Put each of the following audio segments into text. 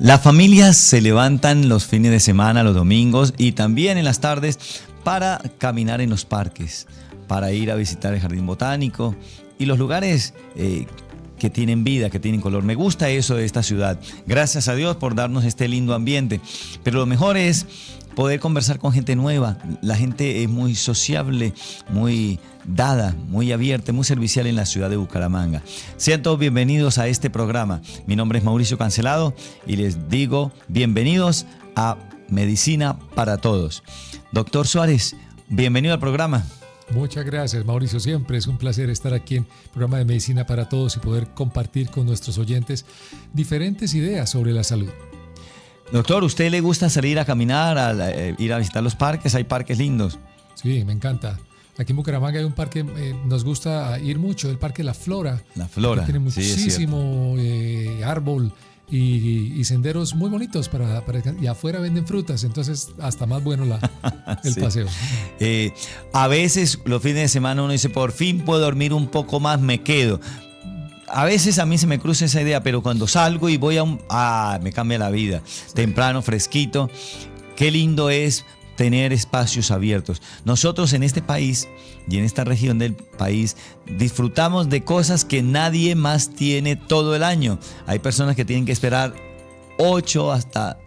Las familias se levantan los fines de semana, los domingos y también en las tardes para caminar en los parques, para ir a visitar el jardín botánico y los lugares que tienen vida, que tienen color. Me gusta eso de esta ciudad. Gracias a Dios por darnos este lindo ambiente. Pero lo mejor es poder conversar con gente nueva. La gente es muy sociable, muy dada, muy abierta, muy servicial en la ciudad de Bucaramanga. Sean todos bienvenidos a este programa. Mi nombre es Mauricio Cancelado y les digo bienvenidos a Medicina para Todos. Doctor Suárez, bienvenido al programa. Muchas gracias, Mauricio. Siempre es un placer estar aquí en el programa de Medicina para Todos y poder compartir con nuestros oyentes diferentes ideas sobre la salud. Doctor, ¿usted le gusta salir a caminar, ir a visitar los parques? Hay parques lindos. Sí, me encanta. Aquí en Bucaramanga hay un parque, nos gusta ir mucho, el Parque La Flora. La Flora, tiene muchísimo árbol y senderos muy bonitos y afuera venden frutas, entonces hasta más bueno el sí. paseo. A veces los fines de semana uno dice, por fin puedo dormir un poco más, me quedo. A veces a mí se me cruza esa idea, pero cuando salgo y voy me cambia la vida. Sí. Temprano, fresquito. Qué lindo es tener espacios abiertos. Nosotros en este país y en esta región del país disfrutamos de cosas que nadie más tiene todo el año. Hay personas que tienen que esperar 8 hasta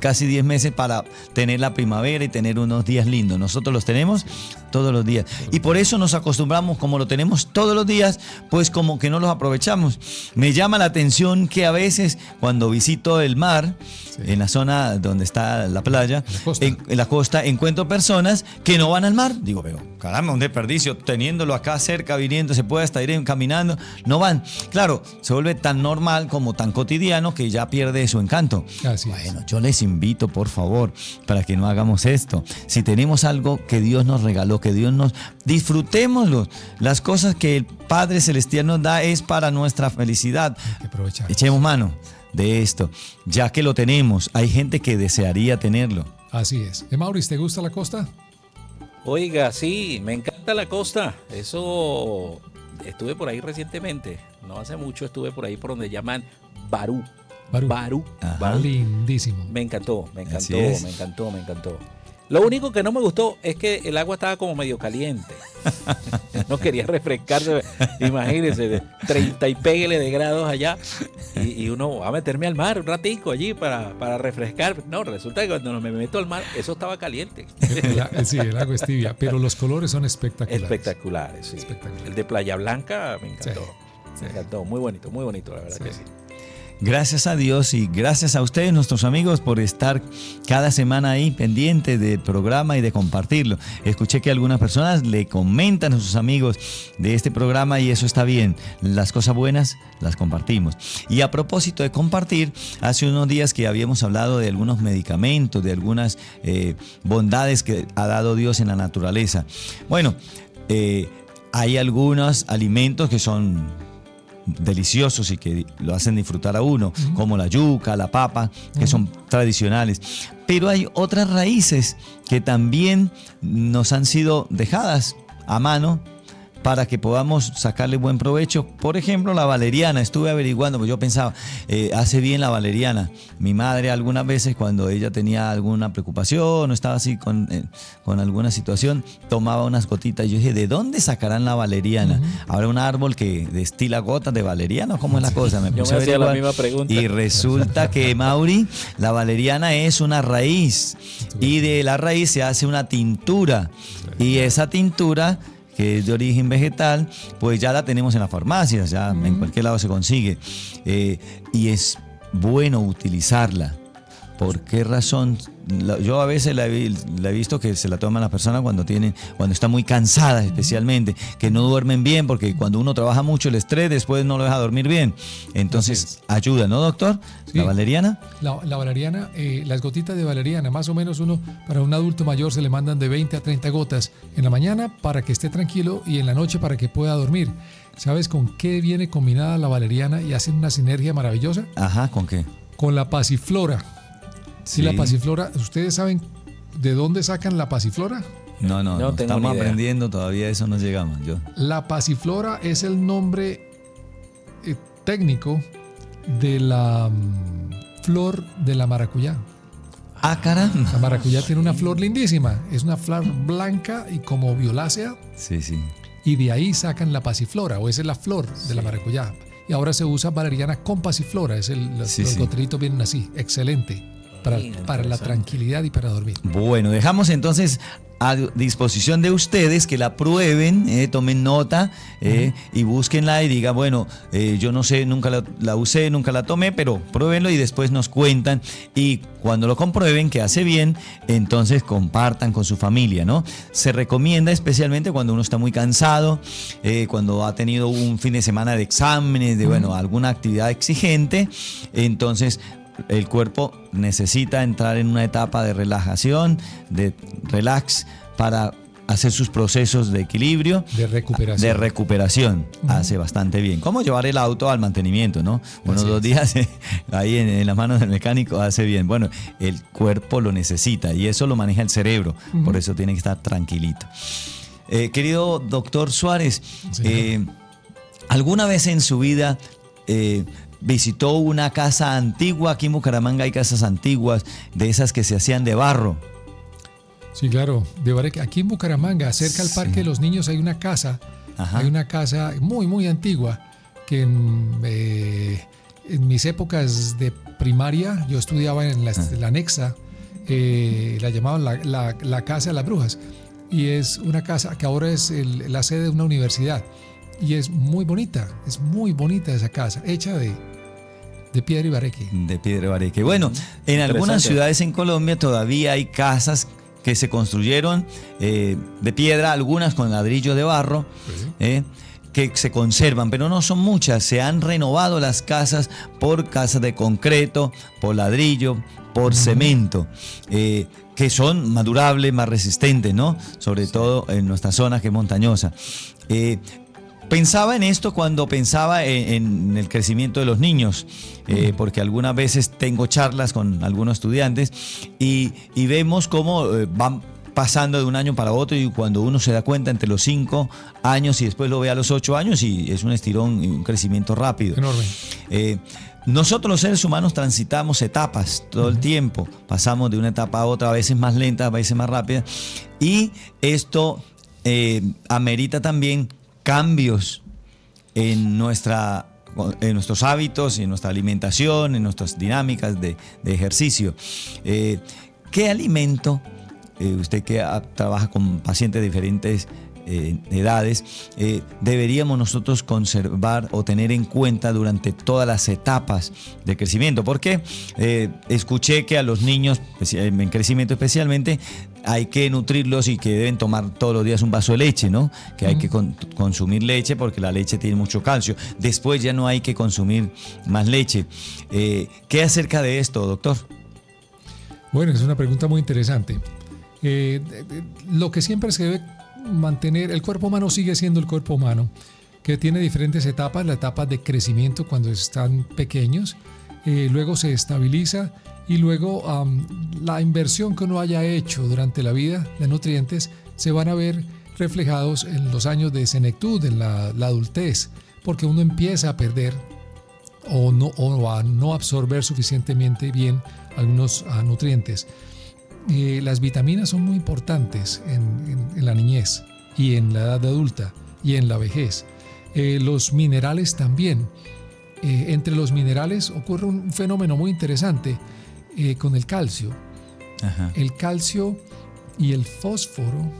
casi 10 meses para tener la primavera y tener unos días lindos. Nosotros los tenemos todos los días. Y por eso nos acostumbramos, como lo tenemos todos los días, pues como que no los aprovechamos. Me llama la atención que a veces cuando visito el mar, sí, en la zona donde está la playa, en la costa, encuentro personas que no van al mar. Digo, pero caramba, un desperdicio, teniéndolo acá cerca, viniendo, se puede hasta ir caminando, no van. Claro, se vuelve tan normal como tan cotidiano que ya pierde su encanto. Así bueno, yo les invito, por favor, para que no hagamos esto. Si tenemos algo que Dios nos regaló, que Dios nos... disfrutémoslo. Las cosas que el Padre Celestial nos da es para nuestra felicidad. Hay que aprovechar. Echemos mano de esto, ya que lo tenemos. Hay gente que desearía tenerlo. Así es. Mauricio, ¿te gusta la costa? Oiga, sí, me encanta la costa. Eso, estuve por ahí recientemente. No hace mucho estuve por ahí por donde llaman Barú. Barú. Lindísimo. Me encantó. Lo único que no me gustó es que el agua estaba como medio caliente. No quería refrescarse. Imagínense, de 30 y péguele de grados allá. Y uno va a meterme al mar un ratico allí para refrescar. No, resulta que cuando me meto al mar, eso estaba caliente. Sí, el agua es tibia, pero los colores son espectaculares. Espectaculares, sí. El de Playa Blanca me encantó. Sí. Me encantó. Muy bonito, la verdad, sí, que sí. Gracias a Dios y gracias a ustedes, nuestros amigos, por estar cada semana ahí pendientes del programa y de compartirlo. Escuché que algunas personas le comentan a sus amigos de este programa y eso está bien. Las cosas buenas las compartimos. Y a propósito de compartir, hace unos días que habíamos hablado de algunos medicamentos, de algunas bondades que ha dado Dios en la naturaleza. Bueno, hay algunos alimentos que son deliciosos y que lo hacen disfrutar a uno, como la yuca, la papa, que son tradicionales. Pero hay otras raíces que también nos han sido dejadas a mano para que podamos sacarle buen provecho. Por ejemplo, la valeriana. Estuve averiguando, pues yo pensaba, hace bien la valeriana. Mi madre algunas veces cuando ella tenía alguna preocupación o estaba así con alguna situación, tomaba unas gotitas. Y yo dije, ¿de dónde sacarán la valeriana? ¿Habrá un árbol que destila gotas de valeriana? ¿Cómo es la cosa? Me hacía la misma pregunta. Y resulta que, Mauri, la valeriana es una raíz. Y de la raíz se hace una tintura. Y esa tintura, que es de origen vegetal, pues ya la tenemos en las farmacias, ya en cualquier lado se consigue. Y es bueno utilizarla. ¿Por qué razón? Yo a veces la he visto que se la toman las personas cuando están muy cansadas, especialmente, que no duermen bien, porque cuando uno trabaja mucho, el estrés después no lo deja dormir bien. Entonces ayuda, ¿no, doctor? Sí. ¿La valeriana? La valeriana, las gotitas de valeriana, más o menos para un adulto mayor se le mandan de 20 a 30 gotas en la mañana para que esté tranquilo y en la noche para que pueda dormir. ¿Sabes con qué viene combinada la valeriana y hacen una sinergia maravillosa? Ajá, ¿con qué? Con la pasiflora. Sí, la pasiflora, ¿ustedes saben de dónde sacan la pasiflora? No estamos aprendiendo, todavía eso no llegamos. La pasiflora es el nombre técnico de la flor de la maracuyá. Ah, caramba. La maracuyá tiene una flor lindísima. Es una flor blanca y como violácea. Sí, sí. Y de ahí sacan la pasiflora, o esa es la flor de la maracuyá. Y ahora se usa valeriana con pasiflora. Los goteritos vienen así. Excelente. Para la tranquilidad y para dormir. Bueno, dejamos entonces a disposición de ustedes que la prueben, tomen nota y búsquenla y digan, bueno, yo no sé, nunca la usé, nunca la tomé, pero pruébenlo y después nos cuentan. Y cuando lo comprueben que hace bien, entonces compartan con su familia, ¿no? Se recomienda especialmente cuando uno está muy cansado, cuando ha tenido un fin de semana de exámenes, de alguna actividad exigente, entonces el cuerpo necesita entrar en una etapa de relajación, de relax, para hacer sus procesos de equilibrio, de recuperación. Hace bastante bien. ¿Cómo llevar el auto al mantenimiento, no? Unos 2 días ahí en las manos del mecánico hace bien. Bueno, el cuerpo lo necesita y eso lo maneja el cerebro, por eso tiene que estar tranquilito. Querido doctor Suárez, ¿alguna vez en su vida visitó una casa antigua? Aquí en Bucaramanga hay casas antiguas, de esas que se hacían de barro. Sí, claro. Aquí en Bucaramanga, cerca al Parque de los Niños, hay una casa. Ajá. Hay una casa muy, muy antigua que en mis épocas de primaria, yo estudiaba en la anexa, la llamaban la Casa de las Brujas. Y es una casa que ahora es la sede de una universidad. Y es muy bonita esa casa, hecha de piedra y bareque. De piedra y bareque. Bueno, en algunas ciudades en Colombia todavía hay casas que se construyeron de piedra, algunas con ladrillo de barro, que se conservan, pero no son muchas. Se han renovado las casas por casas de concreto, por ladrillo, por cemento, que son más durables, más resistentes, ¿no? Sobre todo en nuestra zona que es montañosa. Pensaba en esto cuando pensaba en el crecimiento de los niños, porque algunas veces tengo charlas con algunos estudiantes y vemos cómo van pasando de un año para otro, y cuando uno se da cuenta entre los 5 años y después lo ve a los 8 años y es un estirón y un crecimiento rápido. Enorme. Nosotros los seres humanos transitamos etapas todo el tiempo, pasamos de una etapa a otra, a veces más lenta, a veces más rápida, y esto amerita también cambios en nuestros hábitos, en nuestra alimentación, en nuestras dinámicas de ejercicio. ¿Qué alimento, usted que trabaja con pacientes de diferentes edades, deberíamos nosotros conservar o tener en cuenta durante todas las etapas de crecimiento? Porque escuché que a los niños, en crecimiento especialmente, hay que nutrirlos y que deben tomar todos los días un vaso de leche, ¿no? Que hay que consumir leche porque la leche tiene mucho calcio. Después ya no hay que consumir más leche. ¿Qué acerca de esto, doctor? Bueno, es una pregunta muy interesante. Lo que siempre se debe mantener, el cuerpo humano sigue siendo el cuerpo humano, que tiene diferentes etapas: la etapa de crecimiento cuando están pequeños, luego se estabiliza, y luego la inversión que uno haya hecho durante la vida de nutrientes se van a ver reflejados en los años de senectud, en la adultez, porque uno empieza a perder o a no absorber suficientemente bien algunos nutrientes. Las vitaminas son muy importantes en la niñez y en la edad adulta y en la vejez. Los minerales también. Entre los minerales ocurre un fenómeno muy interesante con el calcio. Ajá. El calcio y el fósforo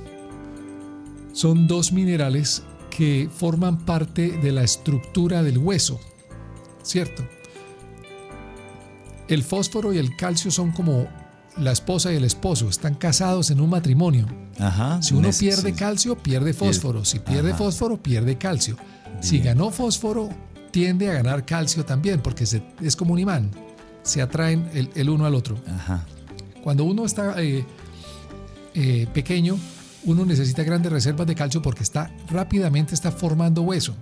son 2 minerales que forman parte de la estructura del hueso, ¿cierto? El fósforo y el calcio son como la esposa y el esposo, están casados en un matrimonio. Ajá, si uno pierde calcio, pierde fósforo. Si pierde fósforo, pierde calcio. Bien. Si ganó fósforo, tiende a ganar calcio también, porque es como un imán. Se atraen el uno al otro. Ajá. Cuando uno está pequeño, uno necesita grandes reservas de calcio porque rápidamente está formando hueso.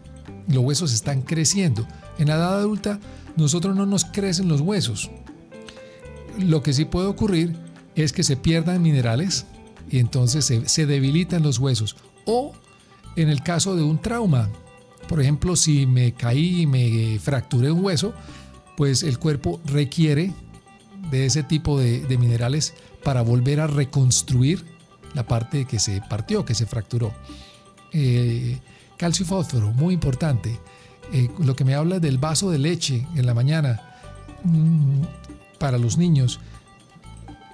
Los huesos están creciendo. En la edad adulta, nosotros no nos crecen los huesos. Lo que sí puede ocurrir es que se pierdan minerales y entonces se debilitan los huesos. O en el caso de un trauma, por ejemplo, si me caí y me fracturé un hueso, pues el cuerpo requiere de ese tipo de minerales para volver a reconstruir la parte que se partió, que se fracturó. Calcio y fósforo, muy importante. Lo que me habla del vaso de leche en la mañana para los niños.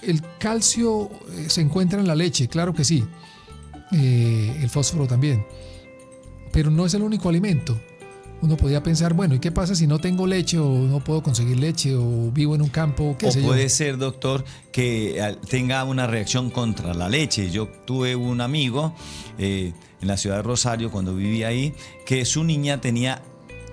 El calcio se encuentra en la leche, claro que sí. El fósforo también. Pero no es el único alimento. Uno podría pensar, bueno, ¿y qué pasa si no tengo leche o no puedo conseguir leche o vivo en un campo? ¿Qué sé yo? O puede ser, doctor, que tenga una reacción contra la leche. Yo tuve un amigo en la ciudad de Rosario, cuando vivía ahí, que su niña tenía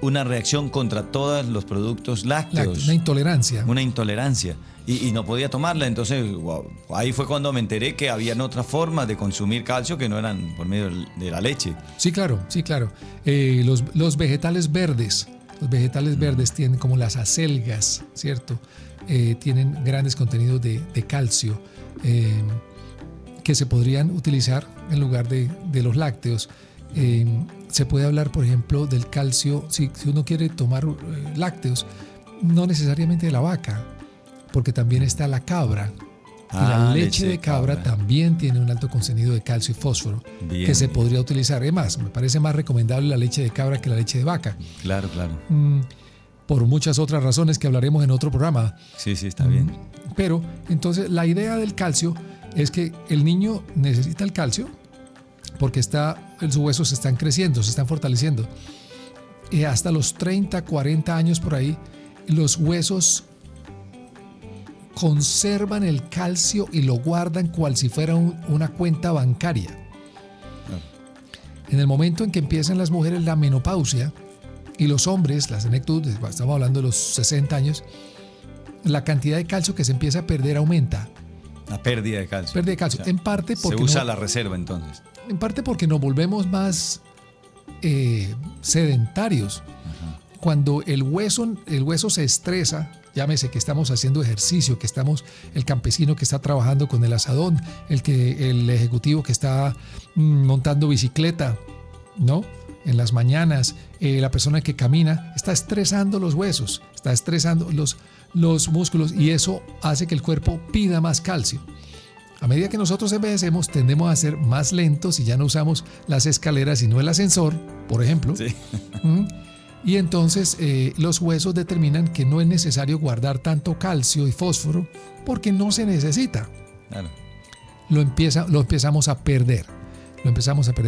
una reacción contra todos los productos lácteos. Una intolerancia. Una intolerancia. Y no podía tomarla. Entonces, wow, ahí fue cuando me enteré que habían otras formas de consumir calcio que no eran por medio de la leche. Sí, claro, sí, claro. Los vegetales verdes. Los vegetales verdes tienen, como las acelgas, ¿cierto? Tienen grandes contenidos de calcio que se podrían utilizar en lugar de los lácteos. Se puede hablar, por ejemplo, del calcio, si uno quiere tomar lácteos, no necesariamente de la vaca, porque también está la cabra. Y la leche de cabra también tiene un alto contenido de calcio y fósforo. Bien, que se podría utilizar. Es más, me parece más recomendable la leche de cabra que la leche de vaca. Claro, claro. Por muchas otras razones que hablaremos en otro programa. Sí, está bien. Pero entonces la idea del calcio es que el niño necesita el calcio porque sus huesos están creciendo, se están fortaleciendo. Y hasta los 30, 40 años por ahí, los huesos conservan el calcio y lo guardan cual si fuera una cuenta bancaria. En el momento en que empiezan las mujeres la menopausia y los hombres, la senectud, estamos hablando de los 60 años, la cantidad de calcio que se empieza a perder aumenta. La pérdida de calcio. Pérdida de calcio. O sea, en parte porque se usa la reserva entonces. En parte porque nos volvemos más sedentarios. Ajá. Cuando el hueso se estresa, llámese que estamos haciendo ejercicio, el campesino que está trabajando con el asadón, el ejecutivo que está montando bicicleta, ¿no? En las mañanas, la persona que camina, está estresando los huesos, está estresando los músculos y eso hace que el cuerpo pida más calcio. A medida que nosotros envejecemos, tendemos a ser más lentos y ya no usamos las escaleras sino el ascensor, por ejemplo. Sí. Y entonces los huesos determinan que no es necesario guardar tanto calcio y fósforo porque no se necesita. Claro. Lo empezamos a perder.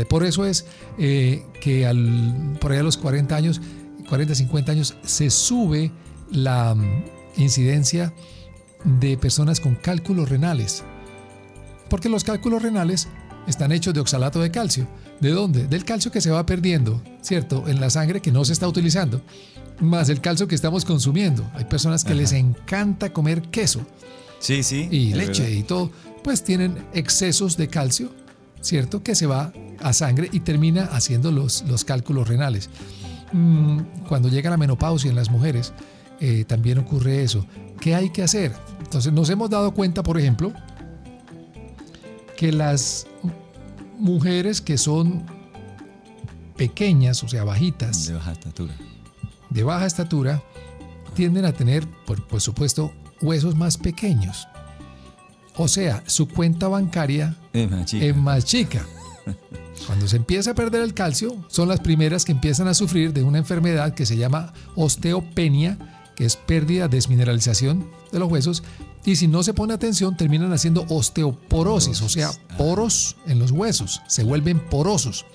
Por eso es que por ahí a los 40 años, 40, 50 años, se sube la incidencia de personas con cálculos renales. Porque los cálculos renales están hechos de oxalato de calcio. ¿De dónde? Del calcio que se va perdiendo, ¿cierto? En la sangre que no se está utilizando, más el calcio que estamos consumiendo. Hay personas que les encanta comer queso. Sí, y leche verdad. Y todo. Pues tienen excesos de calcio, ¿cierto? Que se va a sangre y termina haciendo los cálculos renales. Cuando llega la menopausia en las mujeres, también ocurre eso. ¿Qué hay que hacer? Entonces nos hemos dado cuenta, por ejemplo, que las mujeres que son pequeñas, o sea, bajitas, de baja estatura, tienden a tener, por supuesto, huesos más pequeños. O sea, su cuenta bancaria es más chica. Cuando se empieza a perder el calcio, son las primeras que empiezan a sufrir de una enfermedad que se llama osteopenia, que es pérdida, desmineralización de los huesos. Y si no se pone atención, terminan haciendo osteoporosis, o sea, poros en los huesos, se vuelven porosos.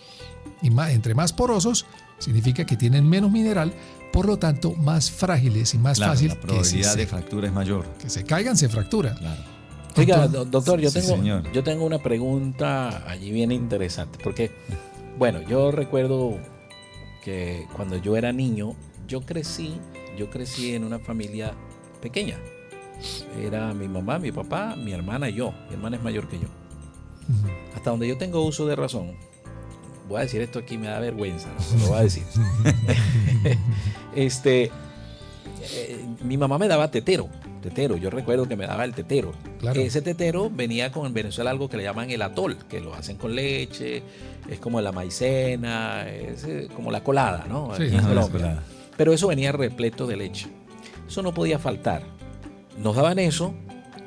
Y entre más porosos, significa que tienen menos mineral, por lo tanto, más frágiles y más fácil la probabilidad de fractura es mayor. Que se caigan, se fractura. Claro. Oiga, doctor, yo tengo una pregunta allí bien interesante, porque, bueno, yo recuerdo que cuando yo era niño, yo crecí en una familia pequeña. Era mi mamá, mi papá, mi hermana y yo. Mi hermana es mayor que yo. Hasta donde yo tengo uso de razón, voy a decir esto aquí, me da vergüenza, ¿no? Lo voy a decir. Mi mamá me daba tetero. Yo recuerdo que me daba el tetero. Claro. Ese tetero venía con en Venezuela algo que le llaman el atol, que lo hacen con leche, es como la maicena, es como la colada, ¿no? Sí, en Colombia. Pero eso venía repleto de leche. Eso no podía faltar. nos daban eso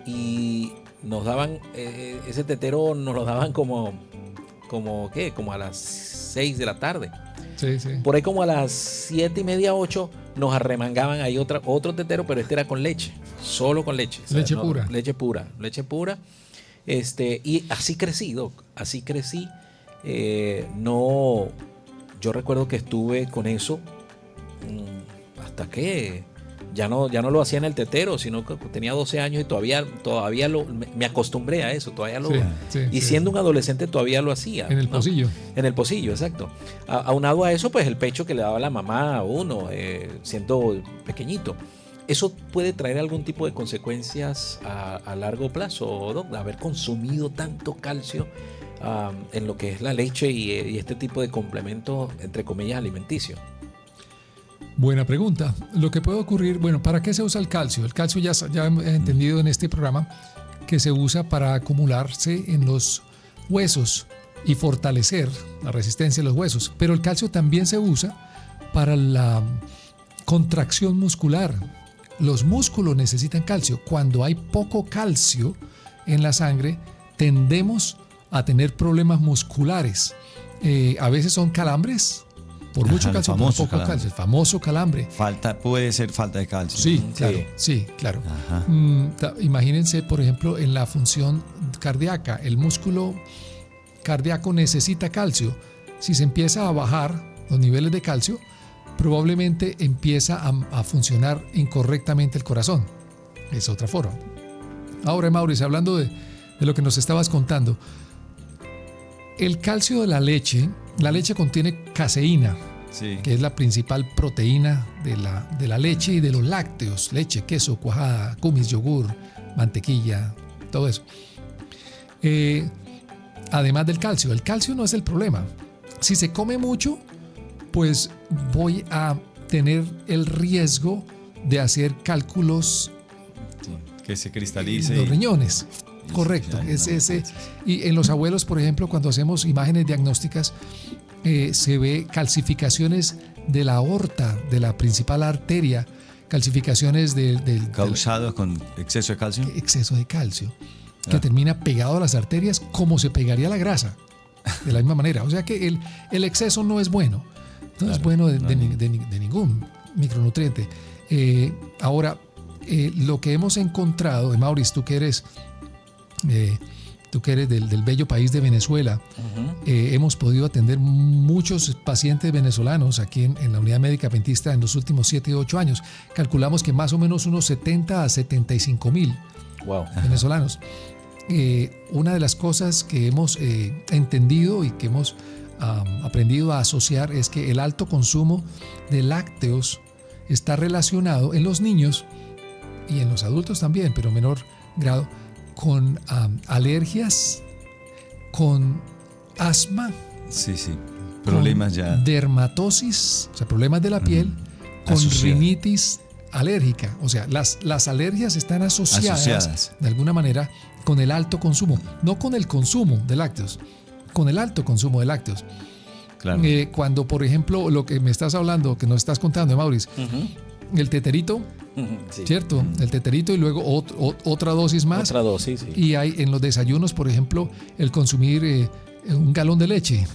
y nos daban, ese tetero nos lo daban como a las 6 de la tarde. Sí, sí. Por ahí como a las 7:30, 8 nos arremangaban ahí otro tetero, pero este era con leche, solo con leche. Leche pura. Leche pura. Y así crecí, Doc, así crecí. Yo recuerdo que estuve con eso hasta que ya no lo hacía en el tetero, sino que tenía 12 años y todavía me acostumbré a eso, y siendo un adolescente todavía lo hacía. En el pocillo. En el pocillo, exacto. Aunado a eso, pues el pecho que le daba la mamá a uno, siendo pequeñito. ¿Eso puede traer algún tipo de consecuencias a largo plazo, Doc? Haber consumido tanto calcio en lo que es la leche y este tipo de complementos, entre comillas, alimenticios. Buena pregunta. Lo que puede ocurrir, bueno, ¿para qué se usa el calcio? El calcio ya hemos entendido en este programa que se usa para acumularse en los huesos y fortalecer la resistencia de los huesos. Pero el calcio también se usa para la contracción muscular. Los músculos necesitan calcio. Cuando hay poco calcio en la sangre, tendemos a tener problemas musculares. A veces son calambres. Por mucho calcio, por poco calcio, el famoso calambre. Puede ser falta de calcio. Sí, claro. Imagínense, por ejemplo, en la función cardíaca, el músculo cardíaco necesita calcio. Si se empieza a bajar los niveles de calcio, probablemente empieza a funcionar incorrectamente el corazón. Es otra forma. Ahora, Mauricio, hablando de lo que nos estabas contando, el calcio de la leche contiene caseína, que es la principal proteína de la leche y de los lácteos, leche, queso, cuajada, kumis, yogur, mantequilla, todo eso. Además del calcio, el calcio no es el problema. Si se come mucho, pues voy a tener el riesgo de hacer cálculos que se cristalice los riñones. Correcto. Y en los abuelos, por ejemplo, cuando hacemos imágenes diagnósticas, se ve calcificaciones de la aorta, de la principal arteria, calcificaciones causados con exceso de calcio. Exceso de calcio, que termina pegado a las arterias como se pegaría la grasa, de la misma manera. O sea que el exceso no es bueno, es bueno de ningún micronutriente. Ahora, lo que hemos encontrado, Mauricio, tú que eres del bello país de Venezuela, hemos podido atender muchos pacientes venezolanos aquí en la unidad médica adventista en los últimos 7 o 8 años. Calculamos que más o menos unos 70 a 75 mil venezolanos. Una de las cosas que hemos entendido y que hemos aprendido a asociar es que el alto consumo de lácteos está relacionado en los niños y en los adultos también, pero en menor grado, con alergias, con asma, problemas ya, dermatosis, o sea, problemas de la piel, con rinitis alérgica. O sea, las alergias están asociadas de alguna manera con el alto consumo, no con el consumo de lácteos, con el alto consumo de lácteos. Claro. Cuando, por ejemplo, lo que me estás hablando, que nos estás contando, Mauricio, el teterito, ¿cierto? El teterito y luego otra dosis más. Otra dosis, sí. Y hay en los desayunos, por ejemplo, el consumir un galón de leche,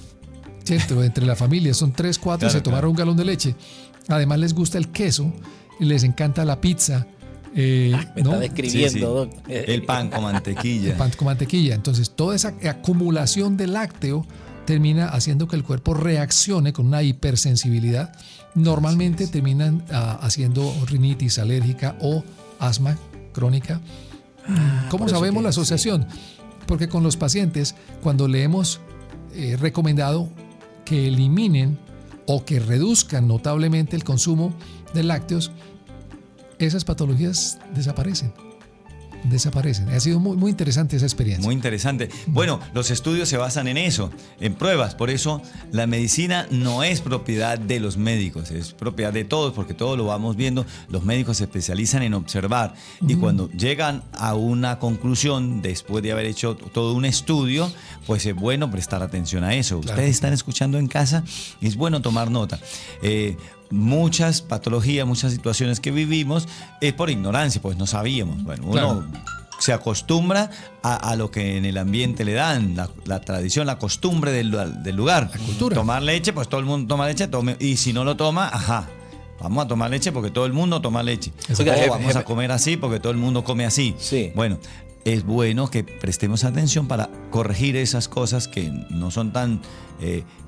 ¿cierto? Entre la familia son 3, 4, se tomaron un galón de leche. Además les gusta el queso, les encanta la pizza. Me está describiendo, Doc. El pan con mantequilla. El pan con mantequilla. Entonces, toda esa acumulación de lácteo termina haciendo que el cuerpo reaccione con una hipersensibilidad. Normalmente terminan haciendo rinitis alérgica o asma crónica. ¿Cómo sabemos la asociación? Porque con los pacientes, cuando le hemos recomendado que eliminen o que reduzcan notablemente el consumo de lácteos, esas patologías desaparecen. Ha sido muy, muy interesante esa experiencia. Muy interesante. Bueno, los estudios se basan en eso, en pruebas. Por eso la medicina no es propiedad de los médicos, es propiedad de todos, porque todos lo vamos viendo. Los médicos se especializan en observar y cuando llegan a una conclusión, después de haber hecho todo un estudio, pues es bueno prestar atención a eso. Claro. Ustedes están escuchando en casa, es bueno tomar nota. muchas patologías, muchas situaciones que vivimos es por ignorancia, pues no sabíamos. Bueno, uno se acostumbra a lo que en el ambiente le dan, la tradición, la costumbre del lugar. La cultura. Tomar leche, pues todo el mundo toma leche, y si no lo toma, vamos a tomar leche porque todo el mundo toma leche. Oiga, O vamos a comer así porque todo el mundo come así. Sí. Bueno, es bueno que prestemos atención para corregir esas cosas que no son tan,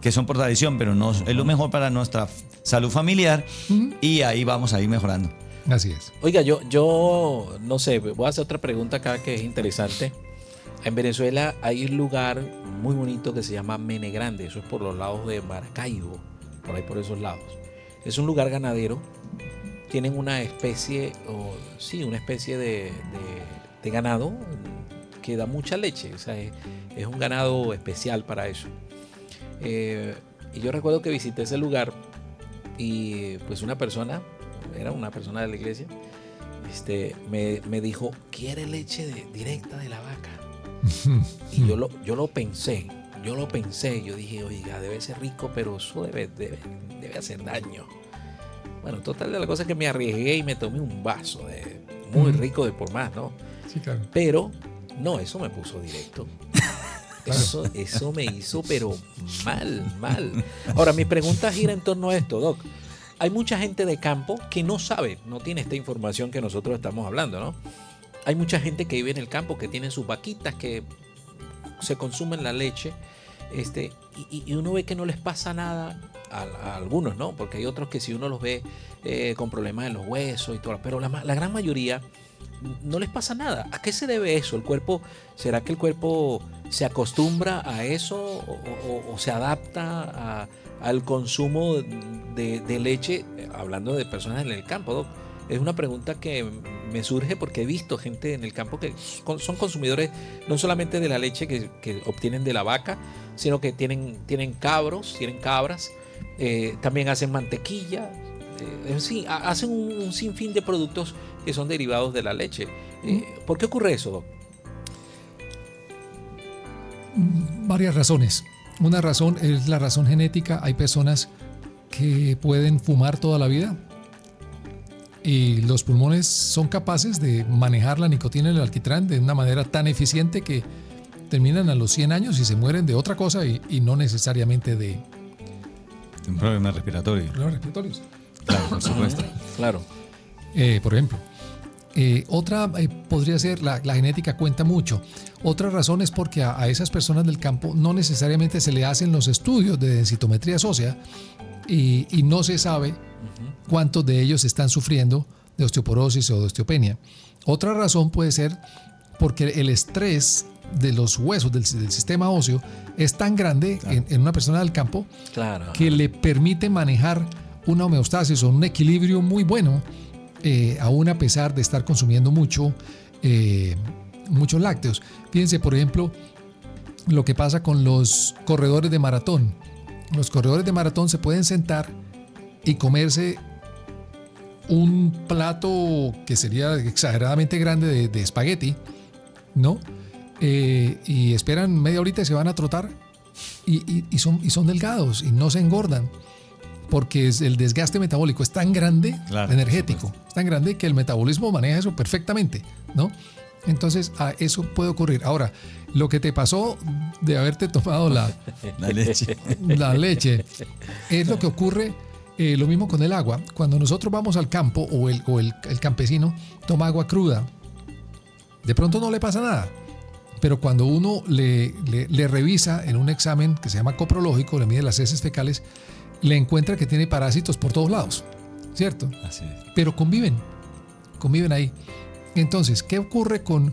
que son por tradición, pero no es lo mejor para nuestra salud familiar, y ahí vamos a ir mejorando. Así es. Oiga, yo no sé, voy a hacer otra pregunta acá que es interesante. En Venezuela hay un lugar muy bonito que se llama Mene Grande, eso es por los lados de Maracaibo, por ahí por esos lados. Es un lugar ganadero, tienen una especie, una especie de ganado que da mucha leche, o sea, es un ganado especial para eso. Y yo recuerdo que visité ese lugar y pues era una persona de la iglesia, me dijo, ¿quiere leche directa de la vaca? Y yo lo pensé, yo dije, oiga, debe ser rico, pero eso debe hacer daño. Bueno, total de la cosa es que me arriesgué y me tomé un vaso muy rico de por más, ¿no? Sí, claro. Pero, no, eso me puso directo. Claro. Eso me hizo, pero mal. Ahora, mi pregunta gira en torno a esto, Doc. Hay mucha gente de campo que no sabe, no tiene esta información que nosotros estamos hablando, ¿no? Hay mucha gente que vive en el campo, que tienen sus vaquitas, que se consumen la leche, y uno ve que no les pasa nada a algunos, ¿no? Porque hay otros que si uno los ve con problemas en los huesos y todo, pero la gran mayoría no les pasa nada. ¿A qué se debe eso? ¿Será que el cuerpo se acostumbra a eso o se adapta al consumo de leche? Hablando de personas en el campo, Doc. Es una pregunta que me surge porque he visto gente en el campo que son consumidores no solamente de la leche que obtienen de la vaca, sino que tienen cabras, también hacen mantequilla, hacen un sinfín de productos que son derivados de la leche. ¿Por qué ocurre eso, Doc? Varias razones. Una razón es la razón genética. Hay personas que pueden fumar toda la vida y los pulmones son capaces de manejar la nicotina y el alquitrán de una manera tan eficiente que terminan a los 100 años y se mueren de otra cosa y no necesariamente de Un problema respiratorio. problemas respiratorios. Claro, por supuesto. Claro. Por ejemplo. Otra podría ser la genética cuenta mucho. Otra razón es porque a esas personas del campo no necesariamente se le hacen los estudios de densitometría ósea y no se sabe cuántos de ellos están sufriendo de osteoporosis o de osteopenia. Otra razón puede ser porque el estrés de los huesos del sistema óseo es tan grande en una persona del campo que le permite manejar una homeostasis o un equilibrio muy bueno, aún a pesar de estar consumiendo muchos lácteos. Fíjense, por ejemplo, lo que pasa con los corredores de maratón. Los corredores de maratón se pueden sentar y comerse un plato que sería exageradamente grande de espagueti, ¿no? Y esperan media horita y se van a trotar y son delgados y no se engordan porque el desgaste metabólico es tan grande, energético, es tan grande que el metabolismo maneja eso perfectamente, ¿no? Entonces, eso puede ocurrir. Ahora, lo que te pasó de haberte tomado la leche es lo que ocurre. Lo mismo con el agua. Cuando nosotros vamos al campo o el campesino toma agua cruda, de pronto no le pasa nada. Pero cuando uno le revisa en un examen que se llama coprológico, le mide las heces fecales, le encuentra que tiene parásitos por todos lados, ¿cierto? Así es. Pero conviven ahí. Entonces, ¿qué ocurre con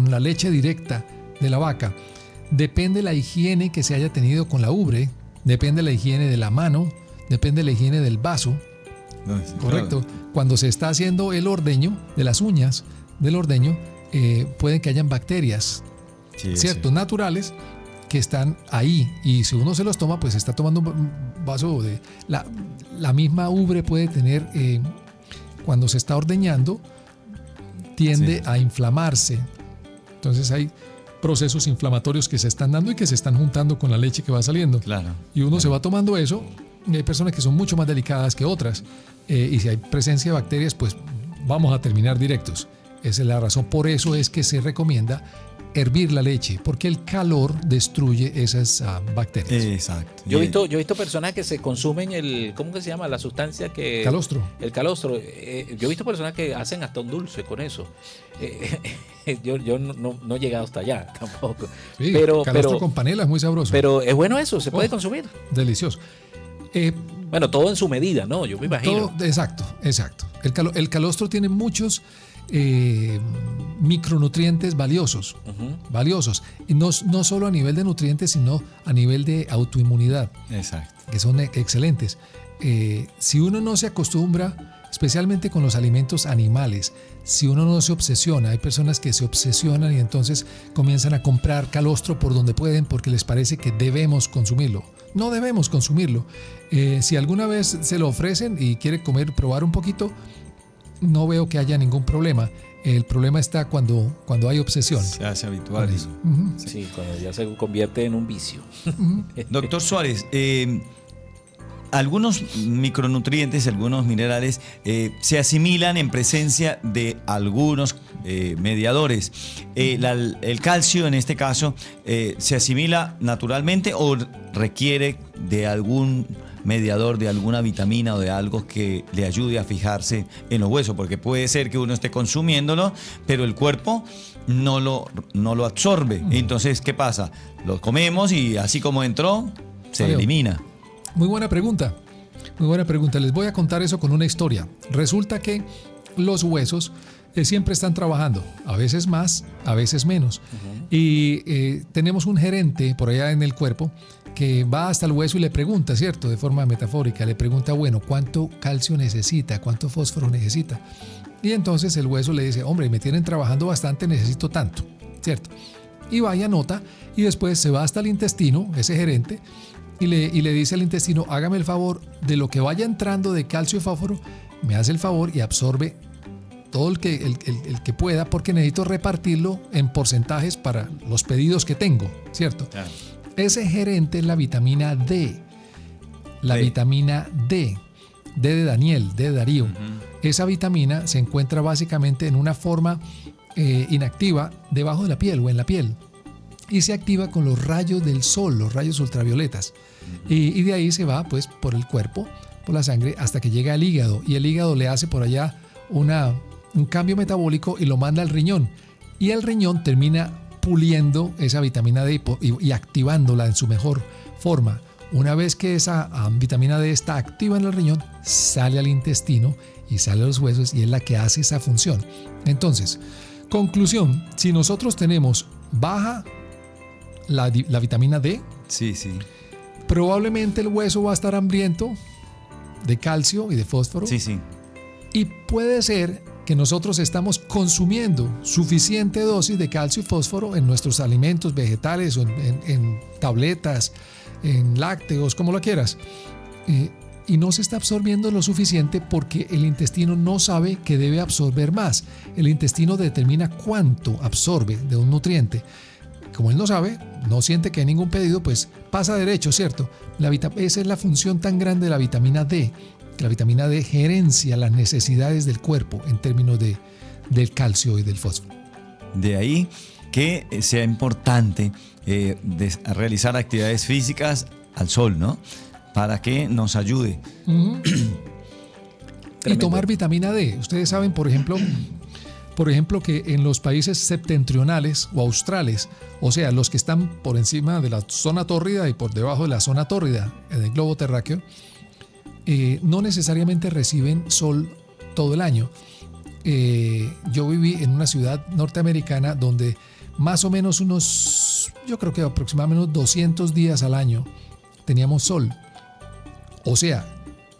la leche directa de la vaca? Depende de la higiene que se haya tenido con la ubre, depende de la higiene de la mano, depende de la higiene del vaso, correcto. Claro. Cuando se está haciendo el ordeño, de las uñas del ordeño, pueden que hayan bacterias, ¿cierto? Naturales que están ahí, y si uno se los toma, pues está tomando un vaso de... La misma ubre puede tener, cuando se está ordeñando, tiende a inflamarse. Entonces hay procesos inflamatorios que se están dando y que se están juntando con la leche que va saliendo. Claro. Y uno se va tomando eso y hay personas que son mucho más delicadas que otras, y si hay presencia de bacterias, pues vamos a terminar directos. Esa es la razón. Por eso es que se recomienda hervir la leche, porque el calor destruye esas bacterias. Exacto. Yo he visto personas que se consumen ¿cómo que se llama? La sustancia que... Calostro. El calostro. Yo he visto personas que hacen hasta un dulce con eso. Yo no he llegado hasta allá tampoco. Sí, pero calostro con panela es muy sabroso. Pero es bueno eso, se puede consumir. Delicioso. Bueno, todo en su medida, ¿no? Yo me imagino. Exacto. El calostro tiene muchos micronutrientes valiosos, valiosos, y no solo a nivel de nutrientes, sino a nivel de autoinmunidad. Exacto. Que son excelentes. Si uno no se acostumbra, especialmente con los alimentos animales, si uno no se obsesiona, hay personas que se obsesionan y entonces comienzan a comprar calostro por donde pueden porque les parece que debemos consumirlo. No debemos consumirlo. Si alguna vez se lo ofrecen y quiere probar un poquito, no veo que haya ningún problema. El problema está cuando hay obsesión. Se hace habitual. Sí, cuando ya se convierte en un vicio. Doctor Suárez, algunos micronutrientes, algunos minerales se asimilan en presencia de algunos mediadores. El calcio, en este caso, ¿se asimila naturalmente o requiere de algún mediador, de alguna vitamina o de algo que le ayude a fijarse en los huesos? Porque puede ser que uno esté consumiéndolo, pero el cuerpo no lo absorbe. Entonces, ¿qué pasa? Lo comemos y así como entró, se elimina. Muy buena pregunta. Les voy a contar eso con una historia. Resulta que los huesos siempre están trabajando, a veces más, a veces menos. Y tenemos un gerente por allá en el cuerpo que va hasta el hueso y le pregunta, ¿cierto? De forma metafórica, le pregunta, bueno, ¿cuánto calcio necesita? ¿Cuánto fósforo necesita? Y entonces el hueso le dice, hombre, me tienen trabajando bastante, necesito tanto, ¿cierto? Y va y anota, y después se va hasta el intestino, ese gerente, y le dice al intestino, hágame el favor, de lo que vaya entrando de calcio y fósforo, me hace el favor y absorbe todo el que pueda, porque necesito repartirlo en porcentajes para los pedidos que tengo, ¿cierto? Claro. Ese gerente es la vitamina D. Vitamina D. D de Daniel, D de Darío. Esa vitamina se encuentra básicamente en una forma inactiva debajo de la piel o en la piel. Y se activa con los rayos del sol, los rayos ultravioletas. Y de ahí se va pues por el cuerpo, por la sangre, hasta que llega al hígado. Y el hígado le hace por allá un cambio metabólico y lo manda al riñón. Y el riñón termina puliendo esa vitamina D y activándola en su mejor forma. Una vez que esa vitamina D está activa en el riñón, sale al intestino y sale a los huesos y es la que hace esa función. Entonces, conclusión, si nosotros tenemos baja la vitamina D, sí, probablemente el hueso va a estar hambriento de calcio y de fósforo. Sí. Y puede ser que nosotros estamos consumiendo suficiente dosis de calcio y fósforo en nuestros alimentos vegetales o en tabletas, en lácteos, como lo quieras, y no se está absorbiendo lo suficiente porque el intestino no sabe que debe absorber más. El intestino determina cuánto absorbe de un nutriente. Como él no sabe, no siente que hay ningún pedido, pues pasa derecho, ¿cierto? Esa es la función tan grande de la vitamina D. Que la vitamina D gerencia las necesidades del cuerpo en términos del calcio y del fósforo. De ahí que sea importante realizar actividades físicas al sol, ¿no? Para que nos ayude. Y tomar vitamina D. Ustedes saben, por ejemplo, que en los países septentrionales o australes, o sea, los que están por encima de la zona tórrida y por debajo de la zona tórrida en el globo terráqueo, no necesariamente reciben sol todo el año. Yo viví en una ciudad norteamericana donde más o menos yo creo que aproximadamente unos 200 días al año teníamos sol. O sea,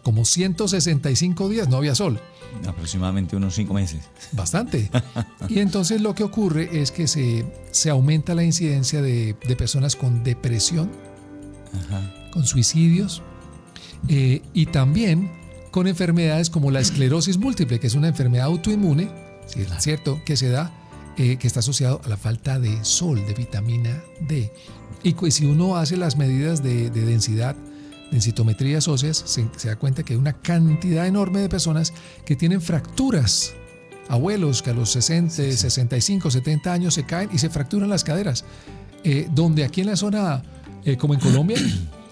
como 165 días no había sol. Aproximadamente unos 5 meses. Bastante. Y entonces lo que ocurre es que se aumenta la incidencia de personas con depresión, con suicidios, y también con enfermedades como la esclerosis múltiple, que es una enfermedad autoinmune, ¿cierto? Que se da, que está asociado a la falta de sol, de vitamina D. Y si uno hace las medidas de densidad densitometrías óseas, se da cuenta que hay una cantidad enorme de personas que tienen fracturas. Abuelos que a los 60, 65, 70 años se caen y se fracturan las caderas. Donde aquí en la zona, como en Colombia,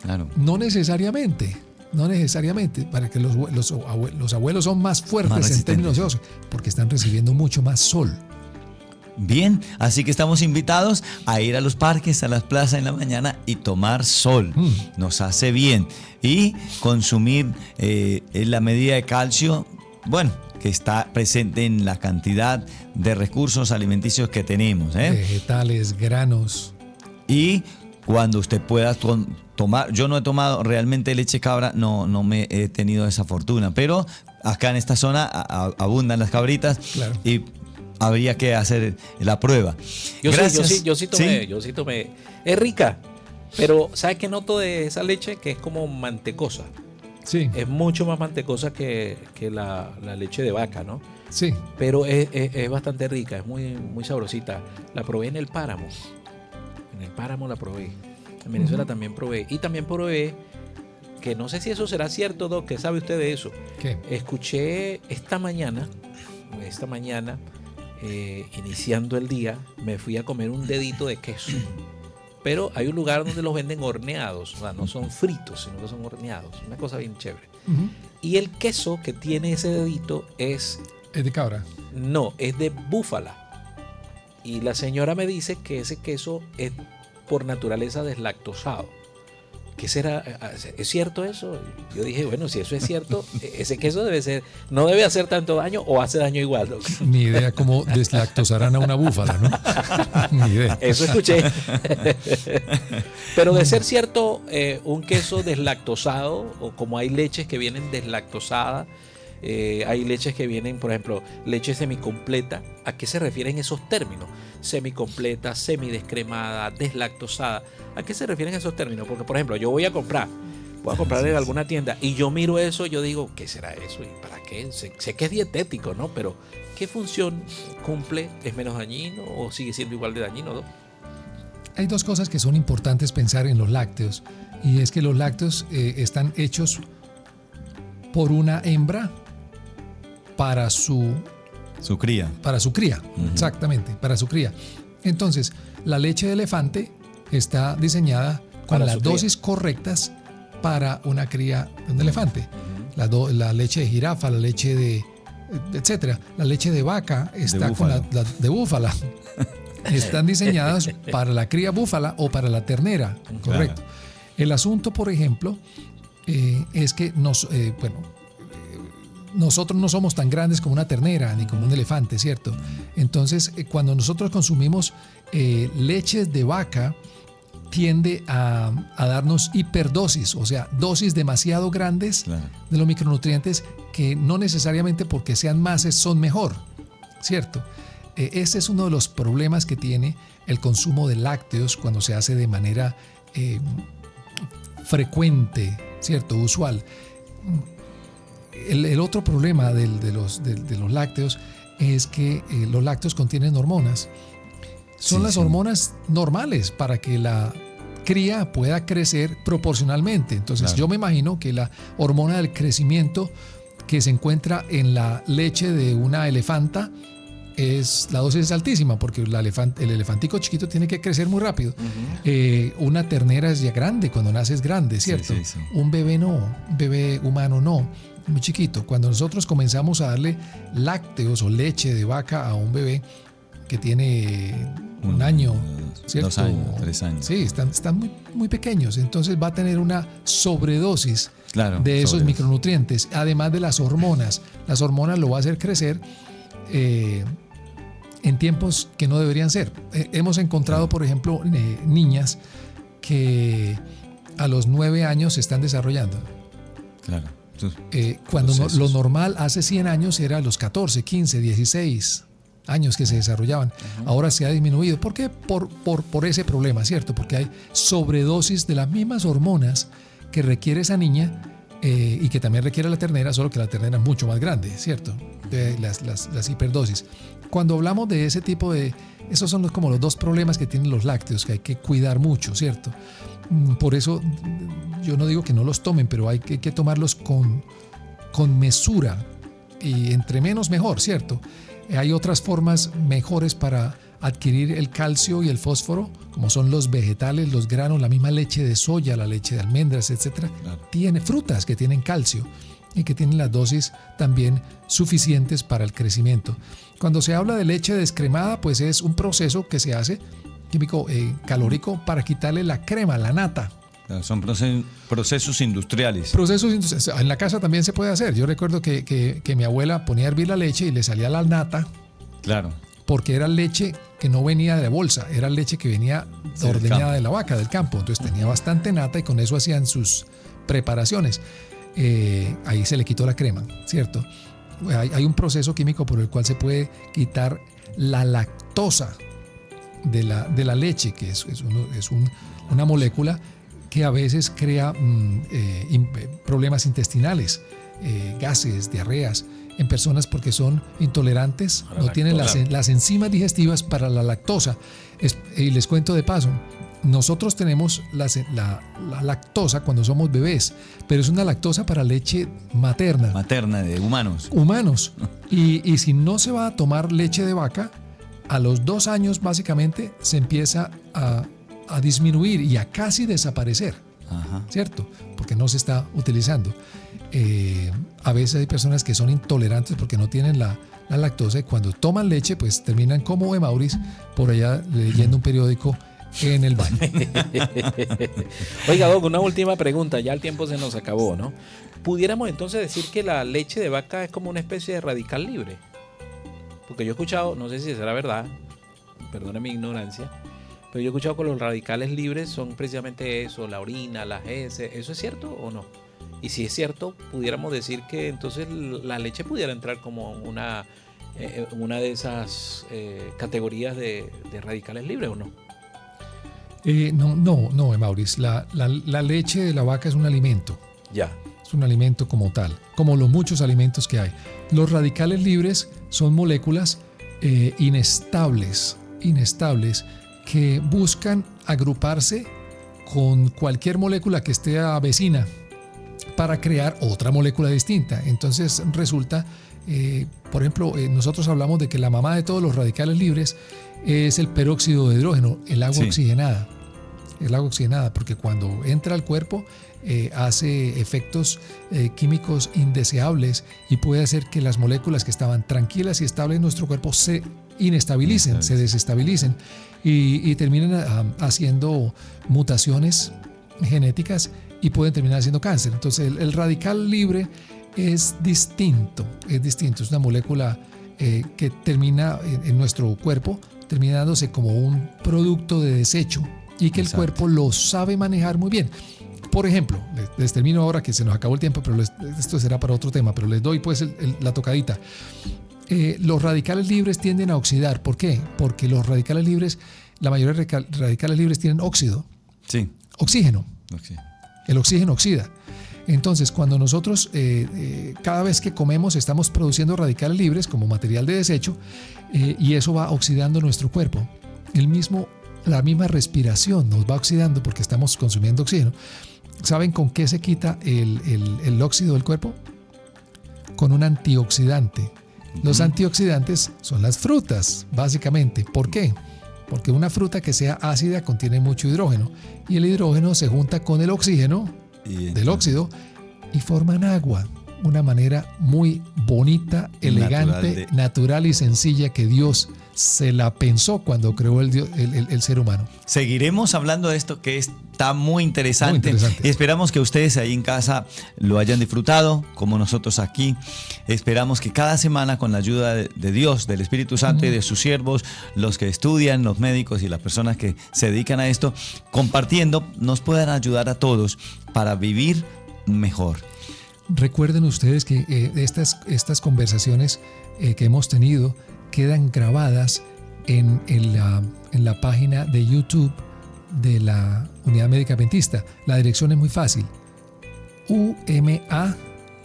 Claro. no necesariamente, para que los abuelos son más fuertes en términos de óseo, porque están recibiendo mucho más sol. Bien, así que estamos invitados a ir a los parques, a las plazas en la mañana y tomar sol. Nos hace bien. Y consumir la medida de calcio, bueno, que está presente en la cantidad de recursos alimenticios que tenemos. Vegetales, granos. Y cuando usted pueda tomar, yo no he tomado realmente leche cabra, no me he tenido esa fortuna, pero acá en esta zona abundan las cabritas. Claro. Y habría que hacer la prueba. Yo sí tomé. ¿Sí? Es rica, pero ¿sabes qué noto de esa leche? Que es como mantecosa. Sí. Es mucho más mantecosa que la leche de vaca, ¿no? Sí. Pero es bastante rica, es muy, muy sabrosita. La probé en el páramo. En el páramo la probé. En Venezuela también probé. Y también probé, que no sé si eso será cierto, Doc, ¿qué sabe usted de eso? ¿Qué? Escuché esta mañana, iniciando el día, me fui a comer un dedito de queso. Pero hay un lugar donde los venden horneados, o sea, no son fritos, sino que son horneados. Una cosa bien chévere. Y el queso que tiene ese dedito ¿Es de cabra? No, es de búfala. Y la señora me dice que ese queso es por naturaleza deslactosado. ¿Qué será? ¿Es cierto eso? Yo dije, bueno, si eso es cierto, ese queso no debe hacer tanto daño o hace daño igual, ¿no? Ni idea cómo deslactosarán a una búfala, ¿no? Ni idea. Eso escuché. Pero de ser cierto, un queso deslactosado, o como hay leches que vienen deslactosadas, hay leches que vienen, por ejemplo, leche semicompleta. ¿A qué se refieren esos términos? Semicompleta, semidescremada, deslactosada. ¿A qué se refieren esos términos? Porque, por ejemplo, yo voy a comprar en alguna tienda y yo miro eso, yo digo, ¿qué será eso? ¿Y para qué? Sé que es dietético, ¿no? Pero, ¿qué función cumple? ¿Es menos dañino o sigue siendo igual de dañino, ¿no? Hay dos cosas que son importantes pensar en los lácteos. Y es que los lácteos están hechos por una hembra para su cría. Para su cría, exactamente, para su cría. Entonces, la leche de elefante está diseñada con las dosis correctas para una cría de un elefante. La leche de jirafa, la leche de etcétera. La leche de vaca está con la de búfala. Están diseñadas para la cría búfala o para la ternera, correcto. Claro. El asunto, por ejemplo, es que nosotros no somos tan grandes como una ternera ni como un elefante, ¿cierto? Entonces, cuando nosotros consumimos leches de vaca, tiende a darnos hiperdosis, o sea, dosis demasiado grandes de los micronutrientes que no necesariamente porque sean más son mejor, ¿cierto? Ese es uno de los problemas que tiene el consumo de lácteos cuando se hace de manera frecuente, ¿cierto? Usual. El otro problema de los lácteos es que los lácteos contienen hormonas. Son las hormonas normales para que la cría pueda crecer proporcionalmente. Entonces, yo me imagino que la hormona del crecimiento que se encuentra en la leche de una elefanta, la dosis es altísima porque el elefantico chiquito tiene que crecer muy rápido. Una ternera es ya grande, cuando nace es grande, ¿cierto? Sí. Un bebé no, un bebé humano no, muy chiquito. Cuando nosotros comenzamos a darle lácteos o leche de vaca a un bebé que tiene un año, ¿cierto? 2 años, 3 años. Sí, están muy, muy pequeños, entonces va a tener una sobredosis de esos micronutrientes, además de las hormonas. Las hormonas lo va a hacer crecer en tiempos que no deberían ser. Hemos encontrado, por ejemplo, niñas que a los 9 años se están desarrollando. Claro. Cuando lo normal hace 100 años era a los 14, 15, 16 años que se desarrollaban. Ahora se ha disminuido. ¿Por qué? Por ese problema, ¿cierto? Porque hay sobredosis de las mismas hormonas que requiere esa niña y que también requiere la ternera, solo que la ternera es mucho más grande, ¿cierto? De las hiperdosis. Cuando hablamos de ese tipo de... Esos son como los dos problemas que tienen los lácteos, que hay que cuidar mucho, ¿cierto? Por eso yo no digo que no los tomen, pero hay que tomarlos con mesura, y entre menos mejor, ¿cierto? Hay otras formas mejores para adquirir el calcio y el fósforo, como son los vegetales, los granos, la misma leche de soya, la leche de almendras, etc. Claro. Tiene frutas que tienen calcio y que tienen las dosis también suficientes para el crecimiento. Cuando se habla de leche descremada, pues es un proceso que se hace químico calórico para quitarle la crema, la nata. Son procesos industriales. En la casa también se puede hacer. Yo recuerdo que mi abuela ponía a hervir la leche y le salía la nata. Claro. Porque era leche que no venía de la bolsa, era leche que venía ordeñada de la vaca, del campo. Entonces tenía bastante nata y con eso hacían sus preparaciones. Ahí se le quitó la crema, ¿cierto? Hay un proceso químico por el cual se puede quitar la lactosa de la leche, que es una molécula que a veces crea problemas intestinales, gases, diarreas, en personas porque son intolerantes, no tienen las enzimas digestivas para la lactosa. Y les cuento de paso, nosotros tenemos la lactosa cuando somos bebés, pero es una lactosa para leche materna. Materna, de humanos. Y si no se va a tomar leche de vaca, a los 2 años básicamente se empieza a disminuir y a casi desaparecer. Ajá. ¿Cierto? Porque no se está utilizando. A veces hay personas que son intolerantes porque no tienen la lactosa y cuando toman leche pues terminan como Maurice por allá leyendo un periódico en el baño. Oiga, Doc, una última pregunta, ya el tiempo se nos acabó, ¿no? ¿Pudiéramos entonces decir que la leche de vaca es como una especie de radical libre? Porque yo he escuchado, no sé si será verdad, perdone mi ignorancia, pero yo he escuchado que los radicales libres son precisamente eso, la orina, las heces. ¿Eso es cierto o no? Y si es cierto, pudiéramos decir que entonces la leche pudiera entrar como una de esas categorías de radicales libres, ¿o no? No, Maurice. La leche de la vaca es un alimento. Ya. Es un alimento como tal, como los muchos alimentos que hay. Los radicales libres son moléculas inestables que buscan agruparse con cualquier molécula que esté vecina para crear otra molécula distinta. Entonces resulta, por ejemplo, nosotros hablamos de que la mamá de todos los radicales libres es el peróxido de hidrógeno, el agua oxigenada. El agua oxigenada, porque cuando entra al cuerpo hace efectos químicos indeseables y puede hacer que las moléculas que estaban tranquilas y estables en nuestro cuerpo se inestabilicen, se desestabilicen y terminan haciendo mutaciones genéticas y pueden terminar haciendo cáncer. Entonces el radical libre es distinto, es una molécula que termina en nuestro cuerpo, termina dándose como un producto de desecho y que el cuerpo lo sabe manejar muy bien. Por ejemplo, les termino ahora que se nos acabó el tiempo, pero esto será para otro tema, pero les doy pues la tocadita. Los radicales libres tienden a oxidar. ¿Por qué? Porque los radicales libres, la mayoría de radicales libres tienen óxido. Sí. Oxígeno. Okay. El oxígeno oxida. Entonces, cuando nosotros cada vez que comemos estamos produciendo radicales libres como material de desecho y eso va oxidando nuestro cuerpo. La misma respiración nos va oxidando porque estamos consumiendo oxígeno. ¿Saben con qué se quita el óxido del cuerpo? Con un antioxidante. Los antioxidantes son las frutas, básicamente. ¿Por qué? Porque una fruta que sea ácida contiene mucho hidrógeno y el hidrógeno se junta con el oxígeno del óxido y forman agua. Una manera muy bonita, elegante, natural y sencilla que Dios se la pensó cuando creó el ser humano. Seguiremos hablando de esto que está muy interesante. Y esperamos que ustedes ahí en casa lo hayan disfrutado como nosotros aquí. Esperamos que cada semana con la ayuda de Dios, del Espíritu Santo y de sus siervos, los que estudian, los médicos y las personas que se dedican a esto, compartiendo, nos puedan ayudar a todos para vivir mejor. Recuerden ustedes que estas conversaciones que hemos tenido quedan grabadas en la página de YouTube de la Unidad Médica Adventista. La dirección es muy fácil. UMA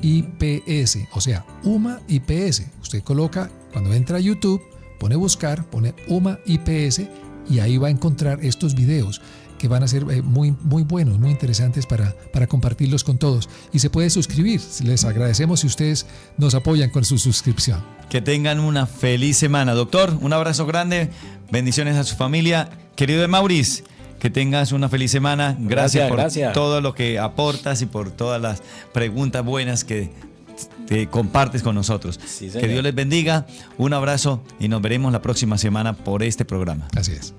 IPS, o sea, UMA IPS. Usted coloca, cuando entra a YouTube, pone buscar, pone UMA IPS y ahí va a encontrar estos videos que van a ser muy, muy buenos, muy interesantes para compartirlos con todos. Y se puede suscribir. Les agradecemos si ustedes nos apoyan con su suscripción. Que tengan una feliz semana. Doctor, un abrazo grande. Bendiciones a su familia. Querido Maurice, que tengas una feliz semana. Gracias por todo lo que aportas y por todas las preguntas buenas que te compartes con nosotros. Sí, que Dios les bendiga. Un abrazo y nos veremos la próxima semana por este programa. Así es.